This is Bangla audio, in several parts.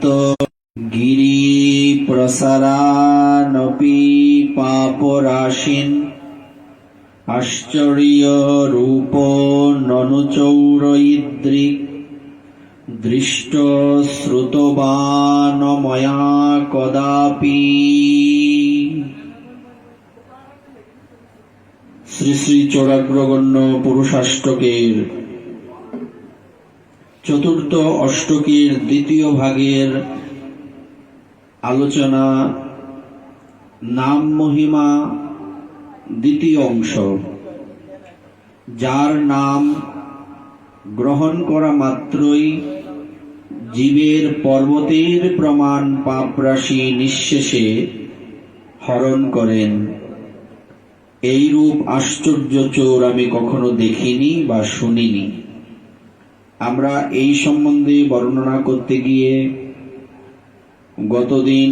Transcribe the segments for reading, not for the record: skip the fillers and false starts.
তপ্ত গিরি প্রসারানপি পাপরাশিন আশ্চর্য রূপ ননু চৌরইদ্রিক দৃষ্ট শ্রুতবান ময়া কদাপি। শ্রী শ্রী চৌরাগ্রগণ্য পুরুষাষ্টকের চতুর্থ অষ্টকের দ্বিতীয় ভাগের আলোচনা, নাম মহিমা দ্বিতীয় অংশ। যার নাম গ্রহণ করা মাত্রই জীবের পর্বতের প্রমাণ পাপরাশি নিঃশেষে হরণ করেন, এইরূপ আশ্চর্য চোর আমি কখনো দেখিনি বা শুনিনি। আমরা এই সম্বন্ধে বর্ণনা করতে গিয়ে গতদিন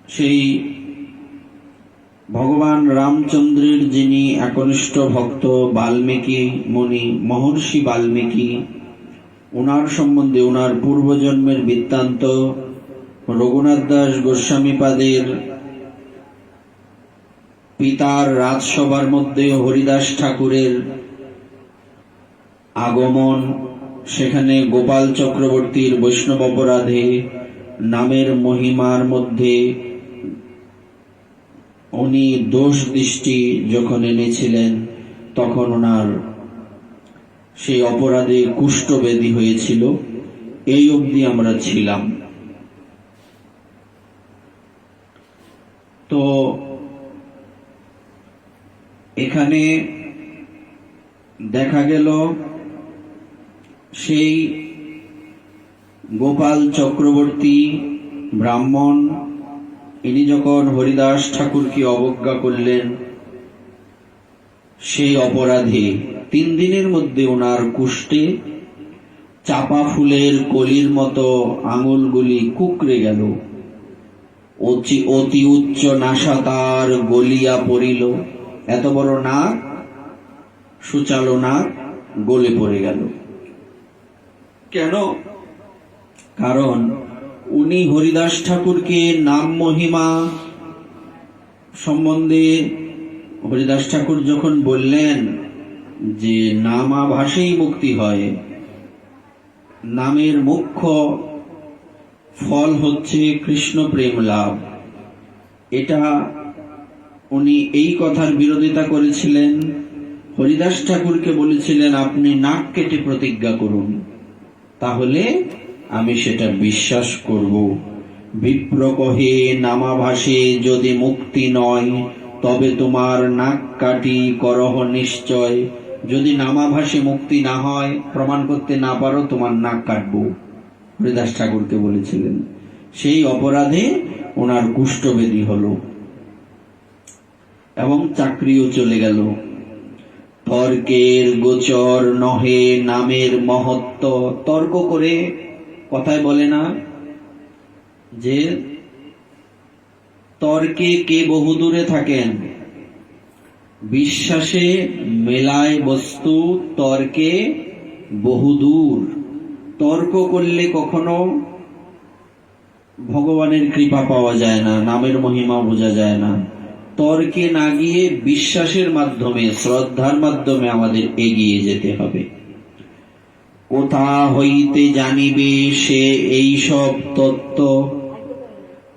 সেই ভগবান রামচন্দ্রের যিনি একনিষ্ঠ ভক্ত বাল্মীকি মুনি, মহর্ষি বাল্মীকি, ওনার সম্বন্ধে, ওনার পূর্বজন্মের বৃত্তান্ত, রঘুনাথ দাস গোস্বামীপাদের পিতার রাজসভার মধ্যে হরিদাস ঠাকুরের আগমন, সেখানে গোপাল চক্রবর্তীর বৈষ্ণব অপরাধে নামের মহিমার মধ্যে উনি দোষ দৃষ্টি যখন এনেছিলেন, তখন ওনার সেই অপরাধে কুষ্ঠব্যাধি হয়েছিল। এই অবধি আমরা ছিলাম। তো এখানে দেখা গেল সেই গোপাল চক্রবর্তী ব্রাহ্মণ, ইনি যখন হরিদাস ঠাকুরকে অবজ্ঞা করলেন, সেই অপরাধে 3 দিনের মধ্যে ওনার কুষ্ঠে চাপা ফুলের কলির মতো আঙুলগুলি কুঁকড়ে গেল, অতি উচ্চ নাসা তার গলিয়া পড়িল। এত বড় নাক, সুচালো নাক গলে পড়ে গেল। কেন? কারণ উনি হরিদাস ঠাকুরকে নাম মহিমা সম্বন্ধে হরিদাস ঠাকুর যখন বললেন যে নামাভাসেই মুক্তি হয়, নামের মুখ্য ফল হচ্ছে কৃষ্ণ প্রেম লাভ, এটা উনি এই কথার বিরোধিতা করেছিলেন। হরিদাস ঠাকুরকে বলেছিলেন, আপনি নাক কেটে প্রতিজ্ঞা করুন, তাহলে আমি সেটা বিশ্বাস করব। বিপ্র কহে নামাভাসে যদি মুক্তি নয়, তবে তোমার নাক কাটি করহ নিশ্চয়। যদি নামাভাসে মুক্তি না হয়, প্রমাণ করতে না পারো, তোমার নাক কাটবো, হরিদাস ঠাকুরকে বলেছিলেন। সেই অপরাধে ওনার কুষ্ঠব্যাধি হলো এবং চাকরিও চলে গেল। তর্কের গোচর নহে নামের মহত্ব। তর্ক করে কথায় বলে না যে তর্কে কে বহুদূরে থাকেন, বিশ্বাসে মেলায় বস্তু, তর্কে বহুদূর। তর্ক করলে কখনো ভগবানের কৃপা পাওয়া যায় না, নামের মহিমা বোঝা যায় না। তর্কে না গিয়ে বিশ্বাসের মাধ্যমে, শ্রদ্ধার মাধ্যমে আমাদের এগিয়ে যেতে হবে। কোথা হইতে জানিবে সে এই সব তত্ত্ব,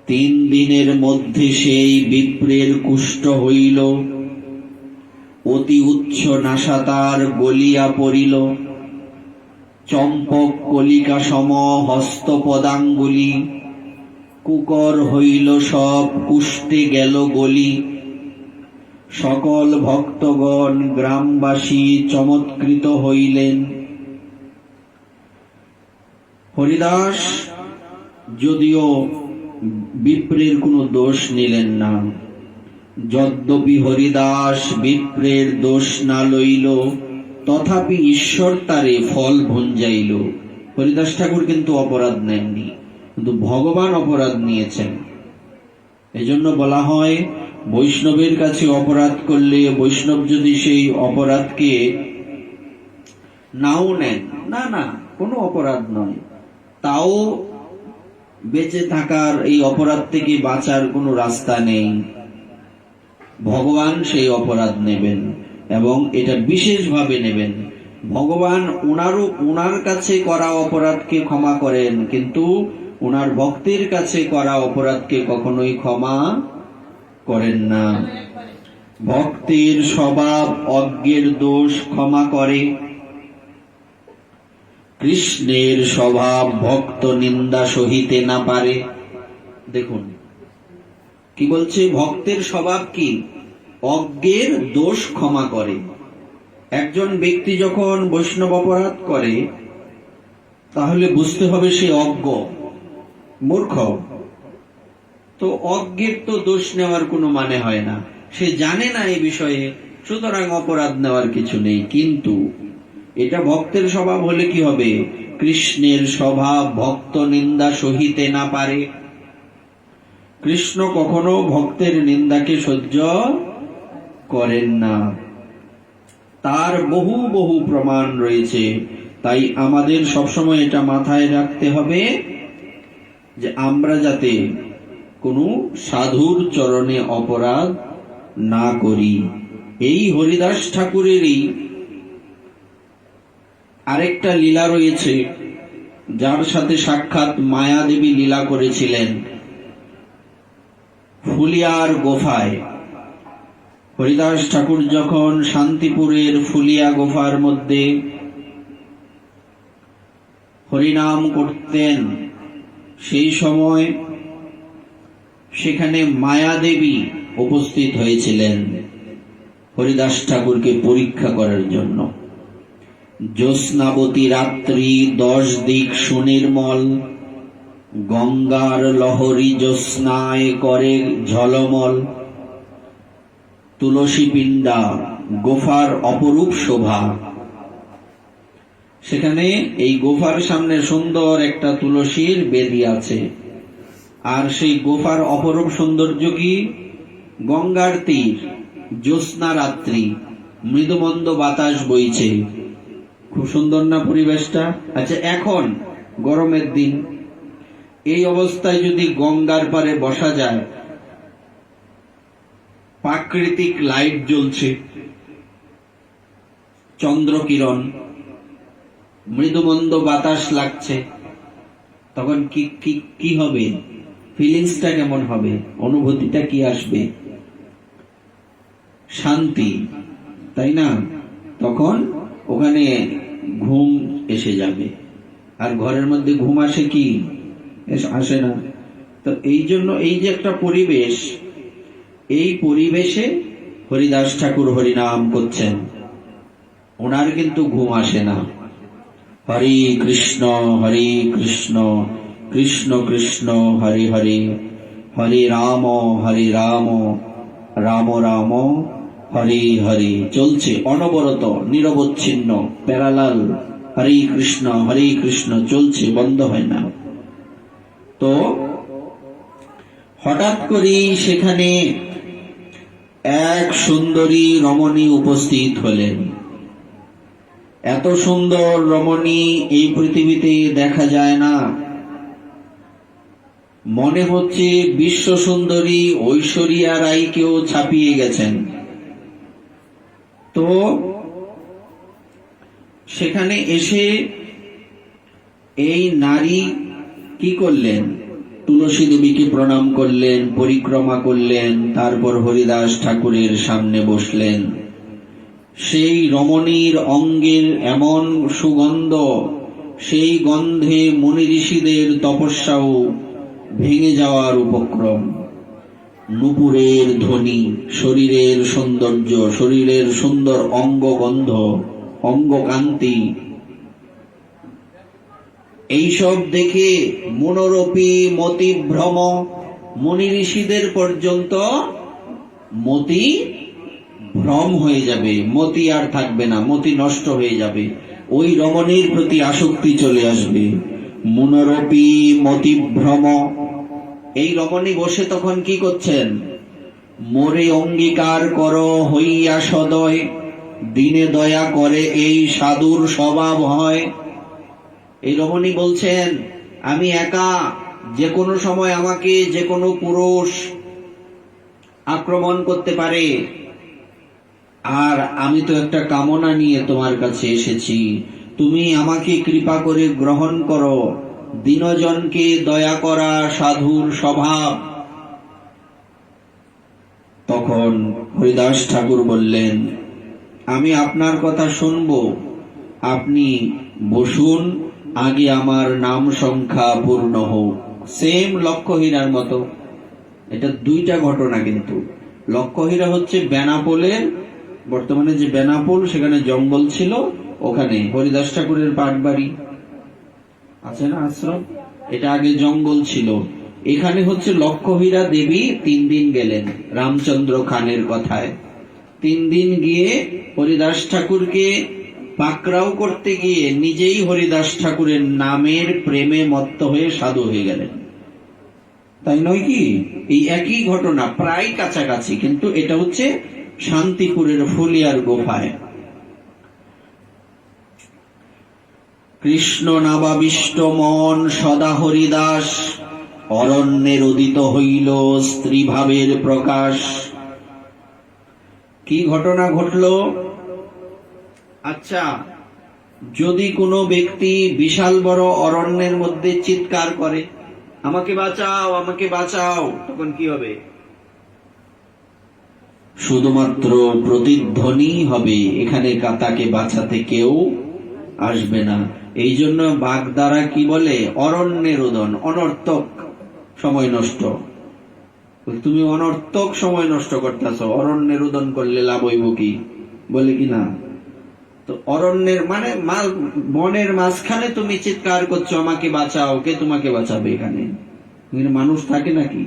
3 দিনের মধ্যে সেই বিপ্রের কুষ্ঠ হইল, অতি উচ্চ নাসা তার গলিয়া পড়িল, চম্পক কলিকা সম হস্ত পদাঙ্গুলি, কুকর হইল সব কুষ্ঠে গেল গলি। সকল ভক্তগণ গ্রামবাসী চমৎকৃত হইলেন। হরিদাস যদিও বিপ্রের কোনো দোষ নিলেন না, যদ্যপি হরিদাস বিপ্রের দোষ না লইল, তথাপি ঈশ্বর তারে ফল ভঞ্জাইল। হরিদাস ঠাকুর কিন্তু অপরাধ নেননি, কিন্তু ভগবান অপরাধ নিয়েছেন। এজন্য বলা হয়, বৈষ্ণবের কাছে অপরাধ করলে বৈষ্ণব যদি সেই অপরাধকে নাও নেন, না না কোনো অপরাধ নয়, তাও বেঁচে থাকার, এই অপরাধ থেকে বাঁচার কোনো রাস্তা নেই। ভগবান সেই অপরাধ নেবেন এবং এটা বিশেষভাবে নেবেন। ভগবান ওনার কাছে করা অপরাধকে ক্ষমা করেন, কিন্তু ওনার ভক্তের কাছে করা অপরাধকে কখনোই ক্ষমা করেন না। ভক্তের স্বভাব অজ্ঞের দোষ ক্ষমা করে, কৃষ্ণের স্বভাব ভক্ত নিন্দা সহিতে না পারে। দেখুন কি বলছে, ভক্তের স্বভাব কি? অজ্ঞের দোষ ক্ষমা করে। একজন ব্যক্তি যখন বৈষ্ণব অপরাধ করে, তাহলে বুঝতে হবে সে অজ্ঞ, মূর্খ। তো অজ্ঞের তো দোষ নেওয়ার কোনো মানে হয় না, সে জানে না এই বিষয়ে, সুতরাং অপরাধ নেওয়ার কিছু নেই। কিন্তু এটা ভক্তের স্বভাব হলে কি হবে? কৃষ্ণের স্বভাব ভক্ত নিন্দা সহিতে না পারে। কৃষ্ণ কখনো ভক্তের নিন্দাকে সহ্য করেন না, তার বহু বহু প্রমাণ রয়েছে। তাই আমাদের সবসময় এটা মাথায় রাখতে হবে যে আমরা যাতে কোনো সাধুর চরণে অপরাধ না করি। এই হরিদাস ঠাকুরেরই আরেকটা লীলা রয়েছে, যার সাথে সাক্ষাৎ মায়াদেবী লীলা করেছিলেন। ফুলিয়ার গোফায় হরিদাস ঠাকুর যখন শান্তিপুরের ফুলিয়া গোফার মধ্যে হরিনাম করতেন, সেই সময় সেখানে মায়াদেবী উপস্থিত হয়েছিলেন হরিদাস ঠাকুরকে পরীক্ষা করার জন্য। জ্যোৎস্নাবতী রাত্রি, 10 দিক সুনির্মল, গঙ্গার লহরী জ্যোৎস্নায় করে ঝলমল, তুলসী পিণ্ডা গোফার অপরূপ শোভা। সেখানে এই গোফার সামনে সুন্দর একটা তুলসীর বেদি আছে, আর সেই গোফার অপরূপ সৌন্দর্য কি? গঙ্গার তীর, জ্যোৎস্না রাত্রি, মৃদুমন্দ বাতাস বইছে, খুব সুন্দর না পরিবেশটা? আচ্ছা, এখন গরমের দিন এই অবস্থায় যদি গঙ্গার পারে বসা যায়, প্রাকৃতিক লাইট জ্বলছে, চন্দ্রকিরণ, মৃদুমন্দ বাতাস লাগছে, তখন কি হবে? ফিলিংসটা কেমন হবে? অনুভূতিটা কি আসবে? শান্তি, তাই না? তখন ওখানে ঘুম এসে যাবে। আর ঘরের মধ্যে ঘুম আসে কি? আসে না। তো এই জন্য এই যে একটা পরিবেশ, এই পরিবেশে হরিদাস ঠাকুর হরিনাম করছেন, ওনার কিন্তু ঘুম আসে না। হরে কৃষ্ণ কৃষ্ণ কৃষ্ণ হরে হরে, হরে রাম রাম রাম হরে হরে। চলছে অনবরত, নিরবচ্ছিন্ন, প্যারালাল, হরে কৃষ্ণ চলছে, বন্ধ হয় না। তো হঠাৎ করেই সেখানে এক সুন্দরী রমণী উপস্থিত হলেন। এত সুন্দর রমণী এই পৃথিবীতে দেখা যায় না। মনে হচ্ছে বিশ্ব সুন্দরী ঐশ্বরিয়া রায়কেও ছাপিয়ে গেছেন। তো সেখানে এসে এই নারী কি করলেন? তুলসী দেবীকে প্রণাম করলেন, পরিক্রমা করলেন, তারপর হরিদাস ঠাকুরের সামনে বসলেন। সেই রমণীর অঙ্গের এমন সুগন্ধ, সেই গন্ধে মুনি ঋষিদের তপস্যাও ভেঙে যাওয়ার উপক্রম। নূপুরের ধ্বনি, শরীরের সৌন্দর্য, শরীরের সুন্দর অঙ্গগন্ধ, অঙ্গকান্তি, এইসব দেখে মনোরূপী মতিভ্রম, মুনি ঋষিদের পর্যন্ত মতি ভ্রম হয়ে যাবে, মতি আর থাকবে না, মতি নষ্ট হয়ে যাবে, ওই রমণীর প্রতি আসক্তি চলে আসবে। মনোরূপী মতিভ্রম। এই রমণী বসে তখন কি করছেন? মোরে অঙ্গীকার করো হইয়া সদয়, দিনে দয়া করে এই সাধুর স্বভাব হয়। এই রমণী বলছেন, আমি একা, যে কোনো সময় আমাকে যে কোনো পুরুষ আক্রমণ করতে পারে, আর আমি তো একটা কামনা নিয়ে তোমার কাছে এসেছি, তুমি আমাকে কৃপা করে গ্রহণ করো। দীনজনকে দয়া করা সাধুর স্বভাব। তখন হরিদাস ঠাকুর বললেন, আমি আপনার কথা শুনবো, আপনি বসুন, আগে আমার নাম সংখ্যা পূর্ণ হোক। সেম লক্ষ্যহীরার মতো। এটা দুইটা ঘটনা কিন্তু। লক্ষ্যহীরা হচ্ছে বেনাপোলের, বর্তমানে যে বেনাপোল সেখানে জঙ্গল ছিল, ওখানে হরিদাস ঠাকুরের পাটবাড়ি আছে না, আশ্রম, এটা আগে জঙ্গল ছিল। এখানে হচ্ছে লক্ষ্যহীরা দেবী 3 দিন গেলেন রামচন্দ্র খানের কথায়। 3 দিন গিয়ে হরিদাস ঠাকুরকে পাকড়াও করতে গিয়ে নিজেই হরিদাস ঠাকুরের নামের প্রেমে মত্ত হয়ে সাধু হয়ে গেলেন। তাই নয় কি? এই একই ঘটনা, প্রায় কাছাকাছি, কিন্তু এটা হচ্ছে শান্তিপুরের ফুলিয়ার গোফায়। কৃষ্ণ নাবাবিষ্ট মন সদা হরিদাস, অরণ্যের উদিত হইল স্ত্রী ভাবের প্রকাশ। কি ঘটনা ঘটল? আচ্ছা, যদি কোনো ব্যক্তি বিশাল বড় অরণ্যের মধ্যে চিৎকার করে, আমাকে বাঁচাও, আমাকে বাঁচাও, তখন কি হবে? শুধুমাত্র প্রতিধ্বনি হবে, এখানে তাকে বাঁচাতে কেউ আসবে না। এই জন্য বাগধারা কি বলে? অরণ্যের রোদন, অনর্থক সময় নষ্ট। তুমি অনর্থক সময় নষ্ট করতেছ, অরণ্যের রোদন করলে লাভ হইব কি? বলে কি না? তো অরণ্যের মানে বনের মাঝখানে তুমি চিৎকার করছো, আমাকে বাঁচাও, কে তোমাকে বাঁচাবে? এখানে মানুষ থাকে নাকি?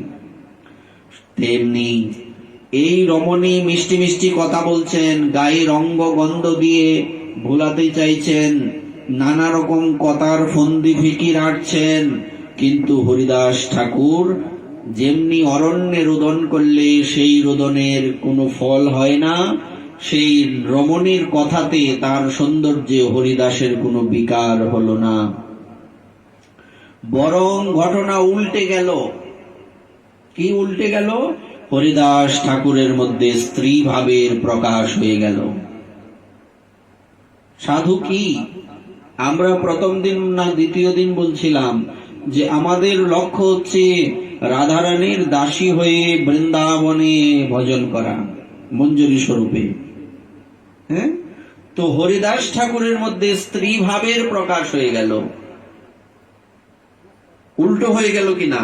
তেমনি এই রমণী মিষ্টি মিষ্টি কথা বলছেন, গায়ে রঙ্গ গন্ধ দিয়ে ভোলাতে চাইছেন, নানা রকম কথার ফন্দি ফিকির আটছেন, কিন্তু হরিদাস ঠাকুর যেমনি অরণ্যে রোদন করলে সেই রোদনের কোনো ফল হয় না, সেই রমণীর কথাতে তার সৌন্দর্যে হরিদাসের কোনো বিকার হলো না, বরং ঘটনা উল্টে গেল। কি উল্টে গেল? হরিদাস ঠাকুরের মধ্যে স্ত্রী ভাবের প্রকাশ হয়ে গেল। সাধু কি? আমরা প্রথম দিন না দ্বিতীয় দিন বলছিলাম যে আমাদের লক্ষ্য হচ্ছে রাধারানীর দাসী হয়ে বৃন্দাবনে ভজন করা মঞ্জুরি স্বরূপে। হ্যাঁ, তো হরিদাস ঠাকুরের মধ্যে স্ত্রী ভাবের প্রকাশ হয়ে গেল। উল্টো হয়ে গেল কিনা?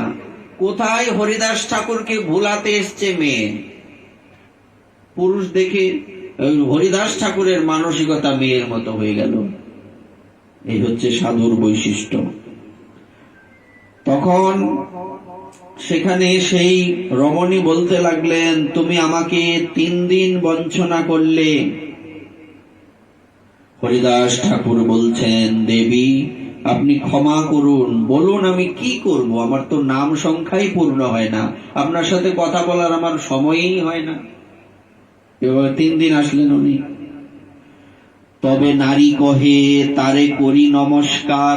কোথায় হরিদাস ঠাকুরকে ভোলাতে এসছে মেয়ে, পুরুষ দেখে হরিদাস ঠাকুরের মানসিকতা মেয়ের মতো হয়ে গেল। এই হচ্ছে সাধুর বৈশিষ্ট্য। তখন সেখানে সেই রমণী বলতে লাগলেন, তুমি আমাকে 3 দিন বঞ্চনা করলে। হরিদাস ঠাকুর বলছেন, দেবী আপনি ক্ষমা করুন, বলুন আমি কি করব? আমার তো নাম সংখ্যাই পূর্ণ হয় না, আপনার সাথে কথা বলার আমার সময়ই হয় না। এবার 3 দিন আসলেন উনি। তবে নারী কহে তারে করি নমস্কার,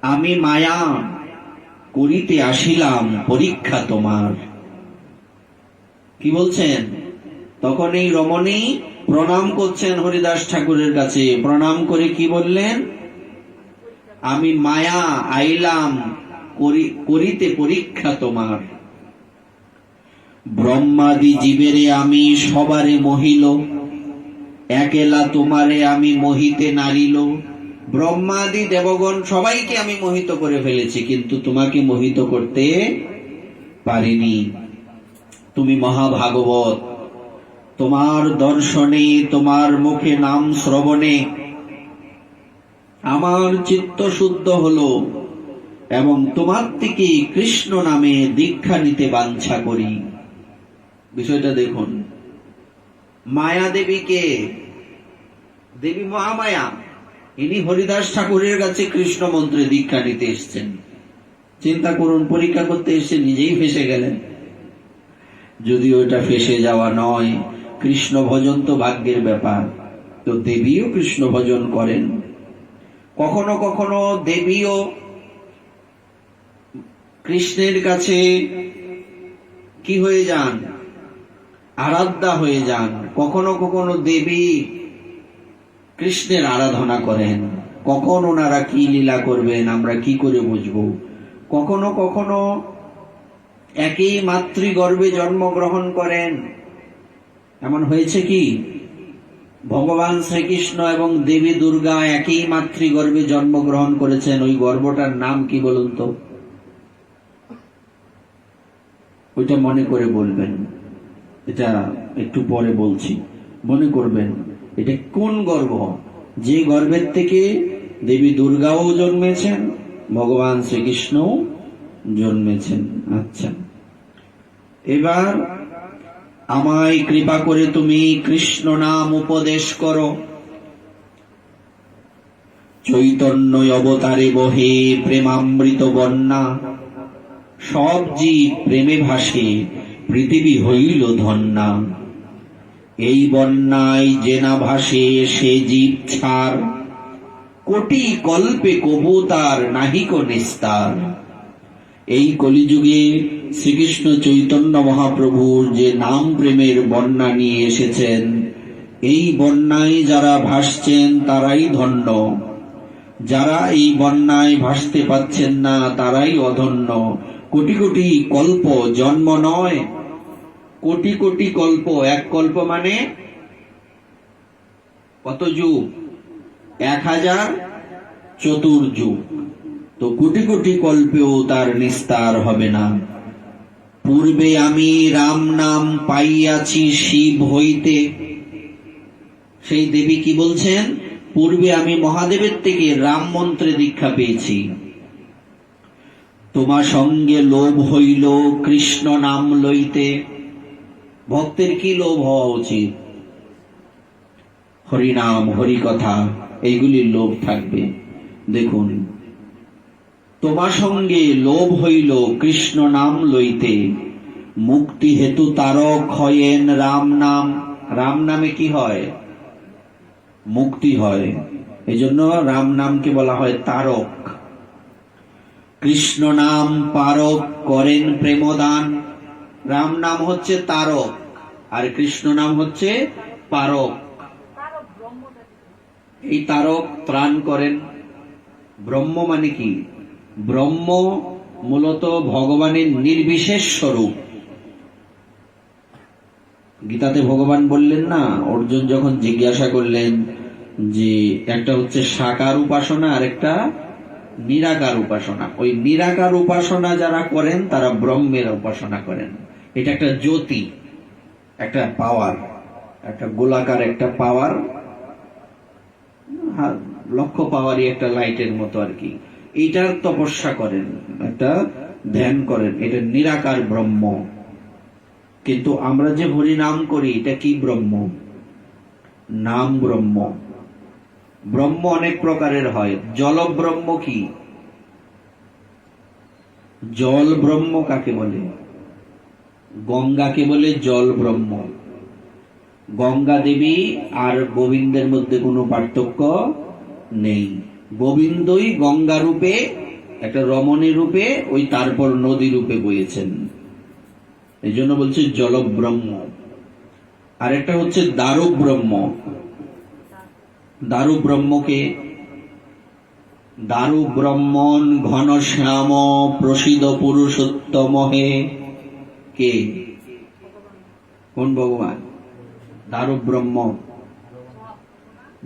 আমি মায়া করিতে আসিলাম পরীক্ষা তোমার। কি বলছেন? তখন এই রমণী প্রণাম করছেন হরিদাস ঠাকুরের কাছে। প্রণাম করে কি বললেন? আমি মায়া আইলাম করিতে পরীক্ষা তোমার। ব্রহ্মাদি জীবেরে আমি সবারে মহিল, একেলা তোমারে আমি মোহিতে নারিল। ব্রহ্মাদি দেবগণ সবাইকে আমি মোহিত করে ফেলেছি, কিন্তু তোমাকে মোহিত করতে পারিনি। তুমি মহাভাগবত, তোমার দর্শনে, তোমার মুখে নাম শ্রবণে আমার চিত্ত শুদ্ধ হলো, এবং তোমার থেকে কৃষ্ণ নামে দীক্ষা নিতে বাঞ্ছা করি। বিষয়টা দেখুন। মায়া দেবীকে, দেবী মহামায়া, ইনি হরিদাস ঠাকুরের কাছে কৃষ্ণ মন্ত্রে দীক্ষা নিতে এসছেন। চিন্তা করুন, পরীক্ষা করতে এসে নিজেই ফেসে গেলেন। যদি ওটা ফেসে যাওয়া নয়, কৃষ্ণ ভজন তো ভাগ্যের ব্যাপার, তো দেবীও কৃষ্ণ ভজন করেন। কখনো কখনো দেবীও কৃষ্ণের কাছে কি হয়ে যান, আরাধ্যা হয়ে যান। কখনো কখনো দেবী কৃষ্ণের আরাধনা করেন। কখন ওনারা কি লীলা করবেন আমরা কি করে বুঝবো? কখনো কখনো একই মাতৃগর্ভে জন্মগ্রহণ করেন। এমন হয়েছে কি ভগবান শ্রীকৃষ্ণ এবং দেবী দুর্গা একই মাতৃগর্ভে জন্মগ্রহণ করেছেন? ওই গর্ভটার নাম কি বলুন তো? ওইটা মনে করে বলবেন। এটা একটু পরে বলছি, মনে করবেন এটা কোন গর্ভ। যে গর্ভের থেকে দেবী দুর্গাও জন্মেছেন, ভগবান শ্রীকৃষ্ণও জন্মেছেন। আচ্ছা, এবার আমায় কৃপা করে তুমি কৃষ্ণ নাম উপদেশ করো। চৈতন্য অবতারে বহে প্রেমামৃত বন্যা, সব জীব প্রেমে ভাসে পৃথিবী হইল ধন্যা। এই বন্যায় যে না ভাসে সে জীব ছাড়, কোটি কল্পে কবু তার নাহিক নিস্তার। এই কলিযুগে শ্রীকৃষ্ণ চৈতন্য মহাপ্রভুর যে নাম প্রেমের বন্যা নিয়ে এসেছেন, এই বন্যায় যারা ভাসছেন তারাই ধন্য, যারা এই বন্যায় ভাসতে পাচ্ছেন না তারাই অধন্য। কোটি কোটি কল্প, জন্ম নয়, কোটি কোটি কল্প। এক কল্প মানে কত যুগ? 1000 চতুর্যুগ। তো কোটি কোটি কল্পেও তার নিস্তার হবে না। পূর্বে আমি রাম নাম পাইয়াছি শিব হইতে। সেই দেবী কি বলছেন? পূর্বে আমি মহাদেবের থেকে রাম মন্ত্রে দীক্ষা পেয়েছি। তোমার সঙ্গে লোভ হইল কৃষ্ণ নাম লইতে। ভক্তের কি লোভ হওয়া উচিত? হরিনাম, হরি কথা, এইগুলির লোভ থাকবে। দেখুন, তোমার সঙ্গে লোভ হইল কৃষ্ণ নাম লইতে, মুক্তি হেতু তারক হয়েন রাম নাম। রাম নামে কি হয়? মুক্তি হয়। এজন্য রাম নামকে বলা হয় তারক। কৃষ্ণ নাম পারক করেন প্রেমদান। রাম নাম হচ্ছে তারক আর কৃষ্ণ নাম হচ্ছে পারক। এই তারক ত্রাণ করেন। ব্রহ্ম মানে কি? ব্রহ্ম মূলত ভগবানের নির্বিশেষ স্বরূপ। গীতাতে ভগবান বললেন না, অর্জুন যখন জিজ্ঞাসা করলেন যে একটা হচ্ছে সাকার উপাসনা আর একটা নিরাকার উপাসনা। ওই নিরাকার উপাসনা যারা করেন তারা ব্রহ্মের উপাসনা করেন। এটা একটা জ্যোতি, একটা পাওয়ার, একটা গোলাকার একটা পাওয়ার, লক্ষ পাওয়ারই একটা লাইটের মতো আর কি। এইটার তপস্যা করেন, একটা ধ্যান করেন, এটা নিরাকার ব্রহ্ম। কিন্তু আমরা যে হরি নাম করি এটা কি ব্রহ্ম? নাম ব্রহ্ম। ব্রহ্ম অনেক প্রকারের হয়। জল ব্রহ্ম কি? জল ব্রহ্ম কাকে বলে? গঙ্গাকে বলে জল ব্রহ্ম। গঙ্গা দেবী আর গোবিন্দের মধ্যে কোনো পার্থক্য নেই। গোবিন্দই গঙ্গা রূপে, একটা রমণী রূপে, ওই তারপর নদী রূপে বয়েছেন। এই জন্য বলছে জল ব্রহ্ম। আর একটা হচ্ছে দারু ব্রহ্ম। দারু ব্রহ্মকে দারু ব্রহ্মণ ঘন শ্যাম প্রসিদ্ধ পুরুষোত্তম হে। কে? কোন ভগবান? দারু ব্রহ্ম,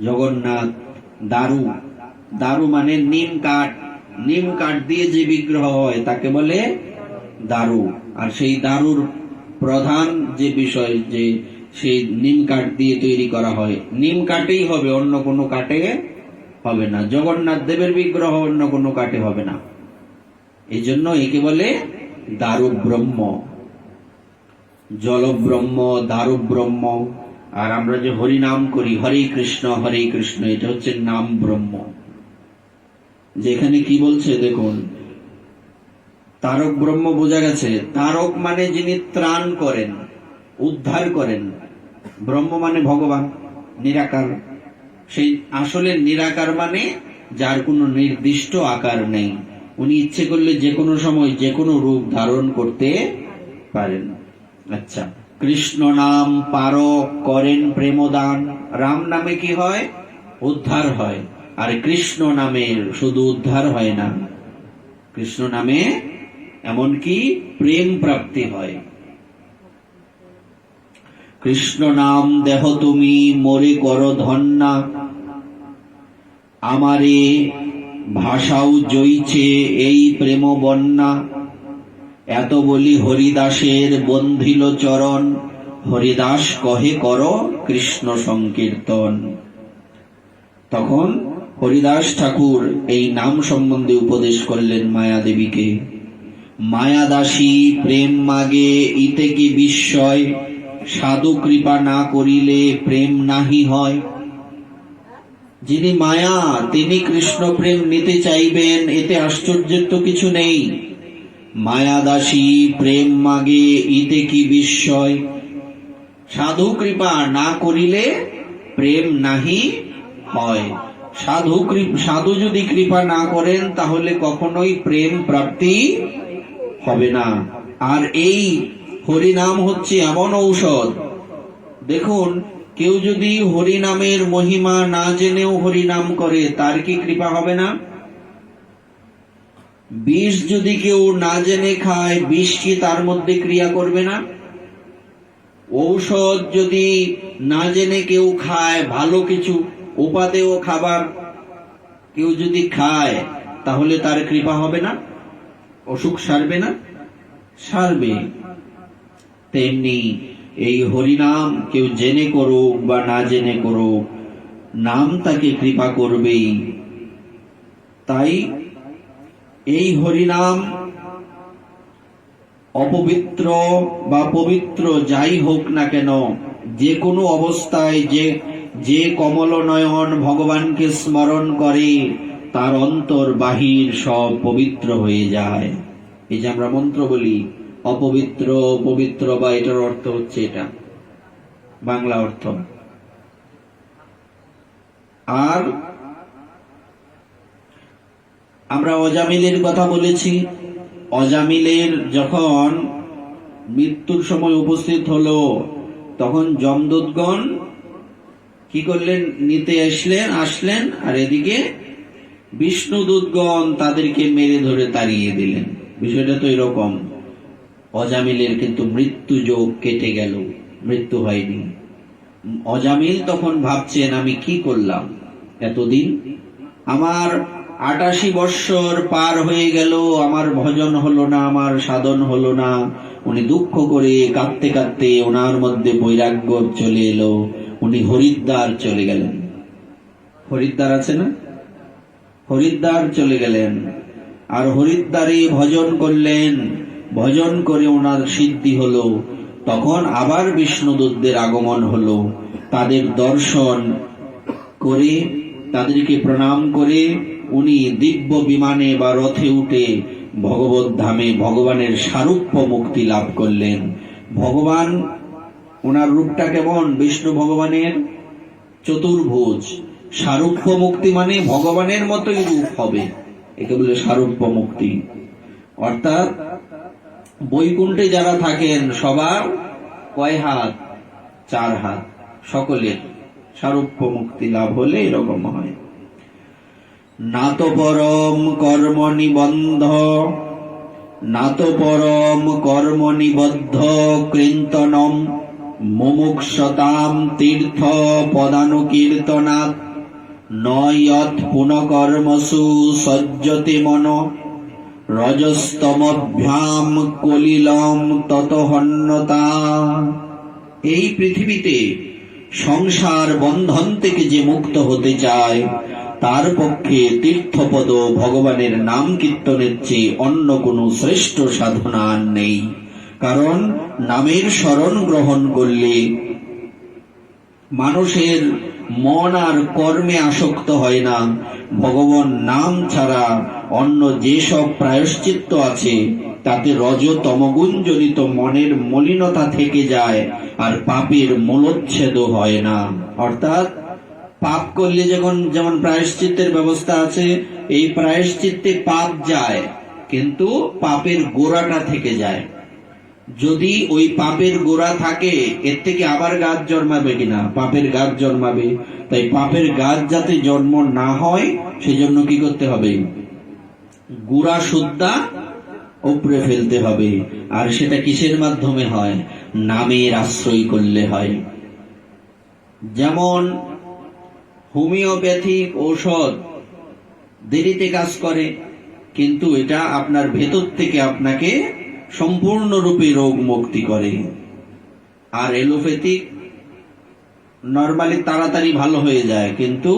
জগন্নাথ। দারু, দারু মানে নিম কাঠ। নিম কাঠ দিয়ে যে বিগ্রহ হয় তাকে বলে দারু। আর সেই দারুর প্রধান যে বিষয়, যে সেই নিম কাঠ দিয়ে তৈরি করা হয়, নিম কাঠেই হবে, অন্য কোনো কাঠে হবে না। জগন্নাথ দেবের বিগ্রহ অন্য কোনো কাঠে হবে না। এই জন্য একে বলে দারু ব্রহ্ম। জল ব্রহ্ম, দারু ব্রহ্ম। আর আমরা যে হরি নাম করি, হরে কৃষ্ণ হরে কৃষ্ণ, এটা হচ্ছে নাম ব্রহ্ম। যেখানে কি বলছে দেখুন, তারক ব্রহ্ম বোঝা গেছে। তারক মানে যিনি ত্রাণ করেন, উদ্ধার করেন। ব্রহ্ম মানে ভগবান, নিরাকার। সেই আসলে নিরাকার মানে যার কোনো নির্দিষ্ট আকার নেই। উনি ইচ্ছে করলে যে কোনো সময় যে কোনো রূপ ধারণ করতে পারেন। আচ্ছা, কৃষ্ণ নাম পারক করেন প্রেমদান। রাম নামে কি হয়? উদ্ধার হয়। আর কৃষ্ণ নামে শুধু উদ্ধার হয় না, কৃষ্ণ নামে এমনকি প্রেম প্রাপ্তি হয়। কৃষ্ণ নাম দেহ তুমি মোরে কর ধন্যা, আমারে ভাষাও জইছে এই প্রেম বন্যা। এত বলি হরিদাসের বন্ধিল চরণ, হরিদাস কহে কর কৃষ্ণ সংকীর্তন। তখন হরিদাস ঠাকুর এই নাম সম্বন্ধে উপদেশ করলেন মায়া দেবীকে। মায়াদাসী প্রেম মাগে ইতে কি বিস্ময়, সাধু কৃপা না করিলে প্রেম নাহি হয়। যিনি মায়া তিনি কৃষ্ণ প্রেম নিতে চাইবেন, এতে আশ্চর্যের তো কিছু নেই। মায়াদাসী প্রেম মাগে ইতে কি বিস্ময়, সাধু কৃপা না করিলে প্রেম নাহি হয়। সাধু যদি কৃপা না করেন তাহলে কখনোই প্রেম প্রাপ্তি হবে না। আর এই হরিনাম হচ্ছে এমন ঔষধ। দেখুন, কেউ যদি হরিনামের মহিমা না জেনেও হরিনাম করে, তার কি কৃপা হবে না? বিষ যদি কেউ না জেনে খায়, বিষ কি তার মধ্যে ক্রিয়া করবে না? ঔষধ যদি না জেনে কেউ খায়, ভালো কিছু উপাদেয় খাবার কেউ যদি খায়, তাহলে তার কৃপা হবে না? অসুখ সারবে না? সারবে। তেমনি এই হরিনাম কেউ জেনে করুক বা না জেনে করুক, নাম তাকে কৃপা করবেই। তাই এই হরিনাম অপবিত্র বা পবিত্র যাই হোক না কেন, যে কোনো অবস্থায় যে কমল নয়ন ভগবানকে স্মরণ করে, তার অন্তর বাহির সব পবিত্র হয়ে যায়। এই যে আমরা মন্ত্র বলি অপবিত্র পবিত্র, বা এটার অর্থ হচ্ছে এটা বাংলা অর্থ। আর আমরা অজামিলের কথা বলেছি। অজামিলের যখন মৃত্যুর সময় উপস্থিত হলো, তখন যমদূতগণ কি করলেন? নিতে আসলেন, আর এদিকে বিষ্ণুদূতগণ তাদেরকে মেরে ধরে তাড়িয়ে দিলেন। বিষয়টা তো এরকম। অজামিলের কিন্তু মৃত্যু যোগ কেটে গেল, মৃত্যু হয়নি। অজামিল তখন ভাবছেন, আমি কি করলাম এতদিন? আমার ৮৮ বৎসর পার হয়ে গেল, আমার ভজন হলো না, আমার সাধন হলো না। উনি দুঃখ করে কাঁদতে কাঁদতে ওনার মধ্যে বৈরাগ্য চলে এলো। উনি হরিদ্বার চলে গেলেন। হরিদ্বার আছে না? হরিদ্বার চলে গেলেন, আর হরিদ্বারে ভজন করলেন। ভজন করে ওনার সিদ্ধি হলো। তখন আবার বিষ্ণুদূতদের আগমন হলো। তাদের দর্শন করে, তাদেরকে প্রণাম করে উনি দিব্য বিমানে বা রথে উঠে ভগবত ধামে ভগবানের সারূপ্য মুক্তি লাভ করলেন। ভগবান, ওনার রূপটা কেমন? বিষ্ণু ভগবানের চতুর্ভুজ। সারূপ্য মুক্তি মানে ভগবানের মতোই রূপ হবে, একে বলে সারূপ্য মুক্তি। অর্থাৎ বৈকুণ্ঠে যারা থাকেন সবার কয় হাত? 4 হাত। সকলের সারূপ্য মুক্তি লাভ হলে এরকম হয়। নাত পরম কর্ম নিবন্ধ, নাত পরম কর্ম নিবদ্ধ কীর্তনম মুমুক্ষতাম তীর্থ পদানুকীর্তনাৎ, নয়ৎ পুনঃকর্মসু সজ্জতে মন, রজস্তমভ্যাম কলিলম ততহন্যতা। এই পৃথিবীতে সংসার বন্ধন থেকে যে মুক্ত হতে চায়, তার পক্ষে তীর্থপদ ভগবানের নাম কীর্তনের চেয়ে অন্য কোনো শ্রেষ্ঠ সাধনা আর নেই। কারণ নামের শরণ গ্রহণ করলে মানুষের মন আর কর্মে আসক্ত হয় না। ভগবান নাম ছাড়া অন্য যেসব প্রায়শ্চিত্ত আছে, তাতে রজ তমগুণজনিত মনের মলিনতা থেকে যায়, আর পাপের মূলোচ্ছেদ হয় না। অর্থাৎ পাপ করলে যেমন প্রায়শ্চিত্তের ব্যবস্থা আছে, এই প্রায়শ্চিত্তে পাপ যায় কিন্তু পাপের গোড়াটা থেকে যায়। যদি ওই পাপের গোড়া থাকে, এর থেকে আবার গাছ জন্মাবে কিনা? পাপের গাছ জন্মাবে। তাই পাপের গাছ যাতে জন্ম না হয় সেজন্য কি করতে হবে? গোড়া সুদ্ধা উপড়ে ফেলতে হবে। আর সেটা কিসের মাধ্যমে হয়? নামের আশ্রয় করলে হয়। যেমন হোমিওপ্যাথিক ঔষধ দেরিতে কাজ করে, কিন্তু এটা আপনার ভেতর থেকে আপনাকে সম্পূর্ণরূপে রোগ মুক্তি করে। আর এলোপ্যাথিক নরমালি তাড়াতাড়ি ভালো হয়ে যায়, কিন্তু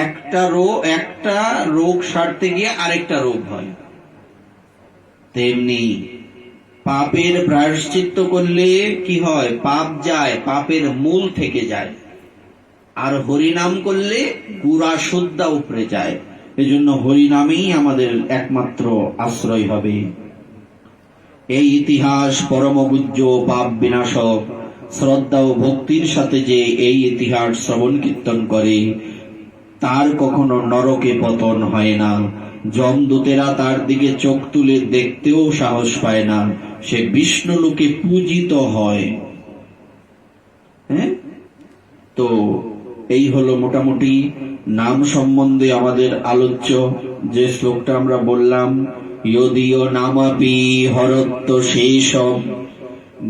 একটা রোগ সারতে গিয়ে আরেকটা রোগ হয়। তেমনি পাপের প্রায়শ্চিত্ত করলে কি হয়? পাপ যায়, পাপের মূল থেকে যায়। আর হরিনাম করলে পুরা শুদ্ধা উপরে যায়। এজন্য হরিনামেই আমাদের একমাত্র আশ্রয় হবে। এই ইতিহাস পরমপূজ্য পাপ বিনাশক। শ্রদ্ধা ও ভক্তির সাথে যে এই ইতিহাস শ্রবণ কীর্তন করে তার কখনো নরকে পতন হয় না। যমদূতেরা তার দিকে চোখ তুলে দেখতেও সাহস পায় না। সে বিষ্ণু লোকে পূজিত হয়। তো এই হলো মোটামুটি নাম সম্বন্ধে আমাদের আলোচ্য যে শ্লোকটা আমরা বললাম। যদিও নামাপি হরত্ব শেষম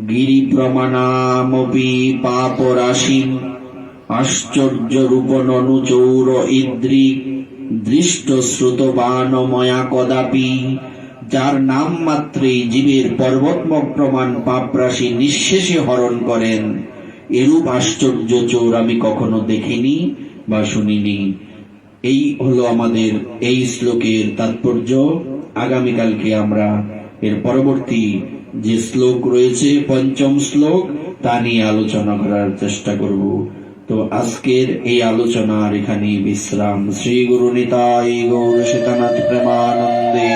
গিরি প্রমাণামপি পাপ রাশি আশ্চর্য রূপ ননু চৌর ইদ্রিক দৃষ্ট শ্রুতবানময়া কদাপি। যার নাম মাত্রেই জীবের পর্বতমক প্রমাণ পাপ রাশি নিঃশেষে হরণ করেন, এরূপ আশ্চর্য চোর আমি কখনো দেখিনি বা শুনিনি। এই হলো আমাদের এই শ্লোকের তাৎপর্য। আগামীকালকে আমরা এর পরবর্তী যে শ্লোক রয়েছে, পঞ্চম শ্লোক, তা নিয়ে আলোচনা করার চেষ্টা করব। তো আজকের এই আলোচনার এখানে বিশ্রাম। শ্রী গুরু নিতাই গৌর সীতানাথ প্রেমানন্দে।